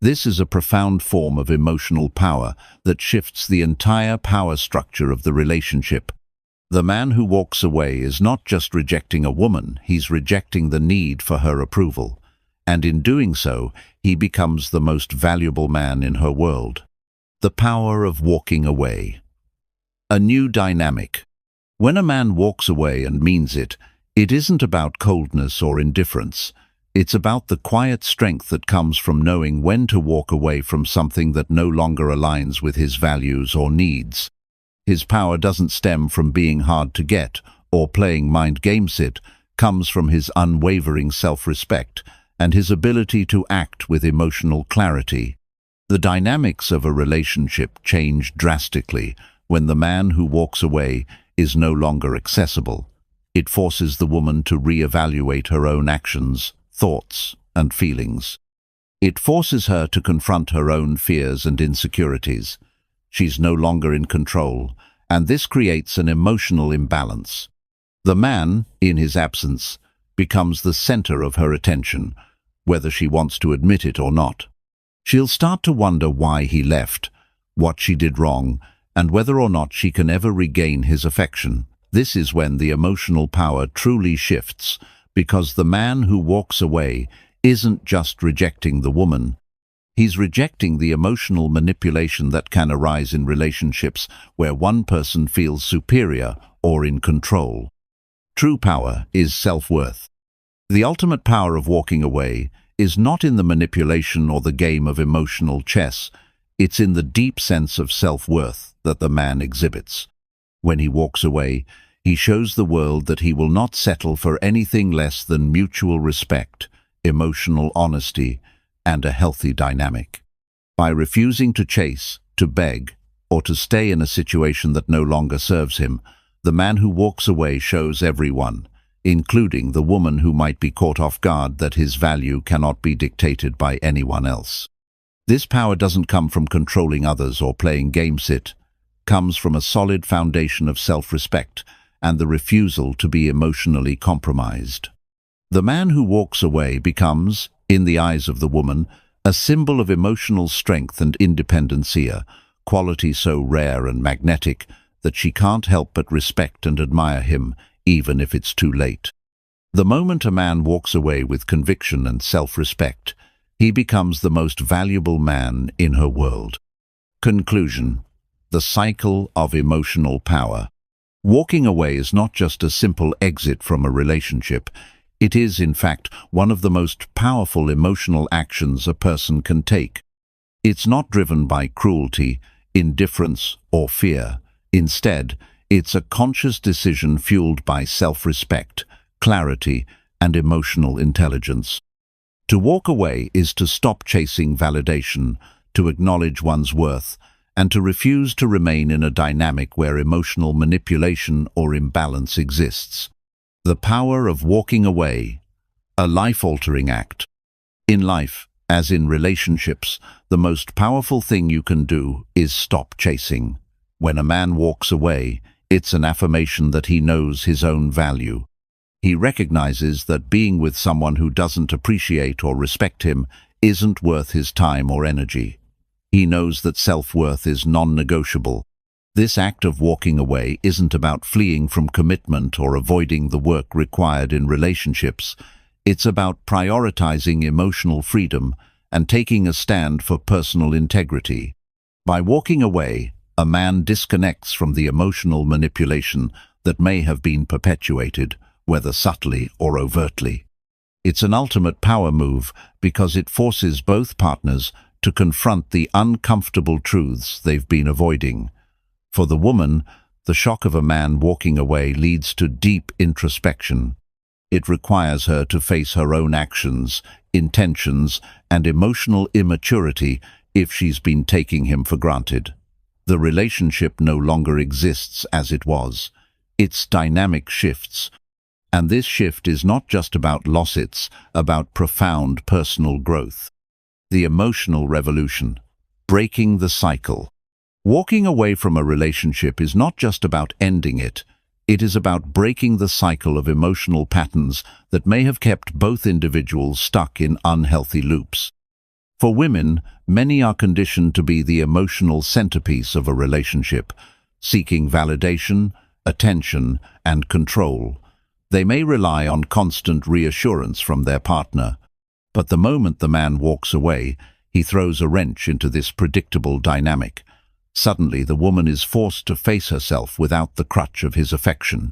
This is a profound form of emotional power that shifts the entire power structure of the relationship. The man who walks away is not just rejecting a woman, he's rejecting the need for her approval. And in doing so, he becomes the most valuable man in her world. The power of walking away. A new dynamic. When a man walks away and means it, it isn't about coldness or indifference. It's about the quiet strength that comes from knowing when to walk away from something that no longer aligns with his values or needs. His power doesn't stem from being hard to get or playing mind games. It comes from his unwavering self-respect and his ability to act with emotional clarity. The dynamics of a relationship change drastically when the man who walks away is no longer accessible. It forces the woman to re-evaluate her own actions, thoughts, and feelings. It forces her to confront her own fears and insecurities. She's no longer in control, and this creates an emotional imbalance. The man, in his absence, becomes the center of her attention, whether she wants to admit it or not. She'll start to wonder why he left, what she did wrong, and whether or not she can ever regain his affection. This is when the emotional power truly shifts, because the man who walks away isn't just rejecting the woman. He's rejecting the emotional manipulation that can arise in relationships where one person feels superior or in control. True power is self-worth. The ultimate power of walking away is not in the manipulation or the game of emotional chess. It's in the deep sense of self-worth that the man exhibits. When he walks away, he shows the world that he will not settle for anything less than mutual respect, emotional honesty, and a healthy dynamic. By refusing to chase, to beg, or to stay in a situation that no longer serves him, the man who walks away shows everyone, including the woman who might be caught off guard, that his value cannot be dictated by anyone else. This power doesn't come from controlling others or playing games. It comes from a solid foundation of self-respect and the refusal to be emotionally compromised. The man who walks away becomes, in the eyes of the woman, a symbol of emotional strength and independence, a quality so rare and magnetic that she can't help but respect and admire him, even if it's too late. The moment a man walks away with conviction and self-respect, he becomes the most valuable man in her world. Conclusion. The cycle of emotional power. Walking away is not just a simple exit from a relationship. It is, in fact, one of the most powerful emotional actions a person can take. It's not driven by cruelty, indifference, or fear. Instead, it's a conscious decision fueled by self-respect, clarity, and emotional intelligence. To walk away is to stop chasing validation, to acknowledge one's worth, and to refuse to remain in a dynamic where emotional manipulation or imbalance exists. The power of walking away, a life-altering act. In life, as in relationships, the most powerful thing you can do is stop chasing. When a man walks away, it's an affirmation that he knows his own value. He recognizes that being with someone who doesn't appreciate or respect him isn't worth his time or energy. He knows that self-worth is non-negotiable. This act of walking away isn't about fleeing from commitment or avoiding the work required in relationships. It's about prioritizing emotional freedom and taking a stand for personal integrity. By walking away, a man disconnects from the emotional manipulation that may have been perpetuated, whether subtly or overtly. It's an ultimate power move because it forces both partners to confront the uncomfortable truths they've been avoiding. For the woman, the shock of a man walking away leads to deep introspection. It requires her to face her own actions, intentions, and emotional immaturity if she's been taking him for granted. The relationship no longer exists as it was. Its dynamic shifts. And this shift is not just about loss, it's about profound personal growth. The emotional revolution. Breaking the cycle. Walking away from a relationship is not just about ending it. It is about breaking the cycle of emotional patterns that may have kept both individuals stuck in unhealthy loops. For women, many are conditioned to be the emotional centerpiece of a relationship, seeking validation, attention, and control. They may rely on constant reassurance from their partner, but the moment the man walks away, he throws a wrench into this predictable dynamic. Suddenly, the woman is forced to face herself without the crutch of his affection.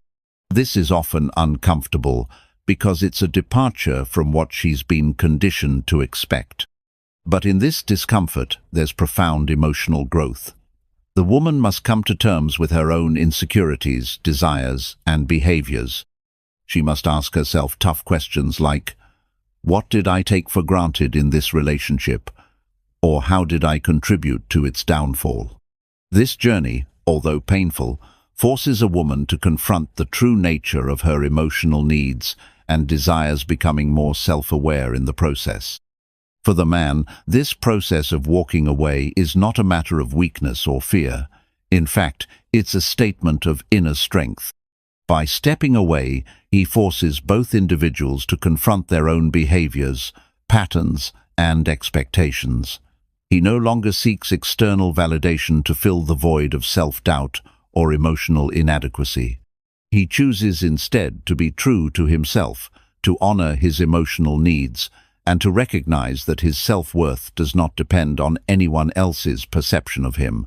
This is often uncomfortable because it's a departure from what she's been conditioned to expect. But in this discomfort, there's profound emotional growth. The woman must come to terms with her own insecurities, desires, and behaviors. She must ask herself tough questions like, what did I take for granted in this relationship? Or how did I contribute to its downfall? This journey, although painful, forces a woman to confront the true nature of her emotional needs and desires, becoming more self-aware in the process. For the man, this process of walking away is not a matter of weakness or fear. In fact, it's a statement of inner strength. By stepping away, he forces both individuals to confront their own behaviors, patterns, and expectations. He no longer seeks external validation to fill the void of self-doubt or emotional inadequacy. He chooses instead to be true to himself, to honor his emotional needs, and to recognize that his self-worth does not depend on anyone else's perception of him.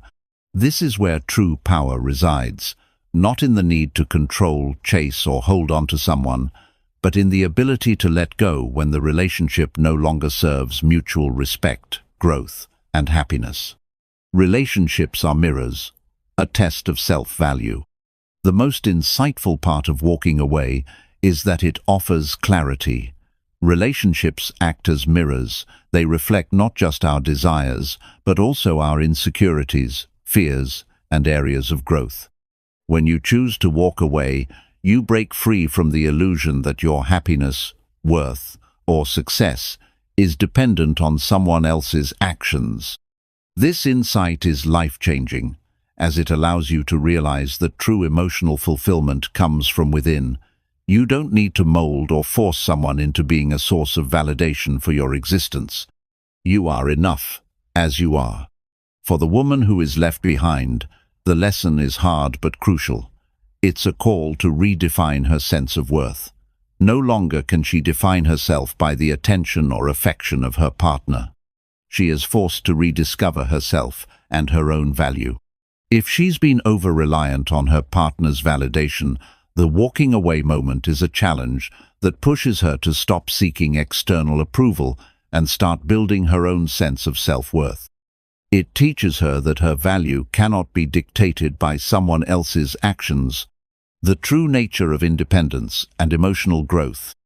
This is where true power resides, not in the need to control, chase, or hold on to someone, but in the ability to let go when the relationship no longer serves mutual respect, growth, and happiness. Relationships are mirrors, a test of self-value. The most insightful part of walking away is that it offers clarity. Relationships act as mirrors. They reflect not just our desires, but also our insecurities, fears, and areas of growth. When you choose to walk away, you break free from the illusion that your happiness, worth, or success is dependent on someone else's actions. This insight is life-changing, as it allows you to realize that true emotional fulfillment comes from within. You don't need to mold or force someone into being a source of validation for your existence. You are enough, as you are. For the woman who is left behind, the lesson is hard but crucial. It's a call to redefine her sense of worth. No longer can she define herself by the attention or affection of her partner. She is forced to rediscover herself and her own value. If she's been over-reliant on her partner's validation, the walking away moment is a challenge that pushes her to stop seeking external approval and start building her own sense of self-worth. It teaches her that her value cannot be dictated by someone else's actions. The true nature of independence and emotional growth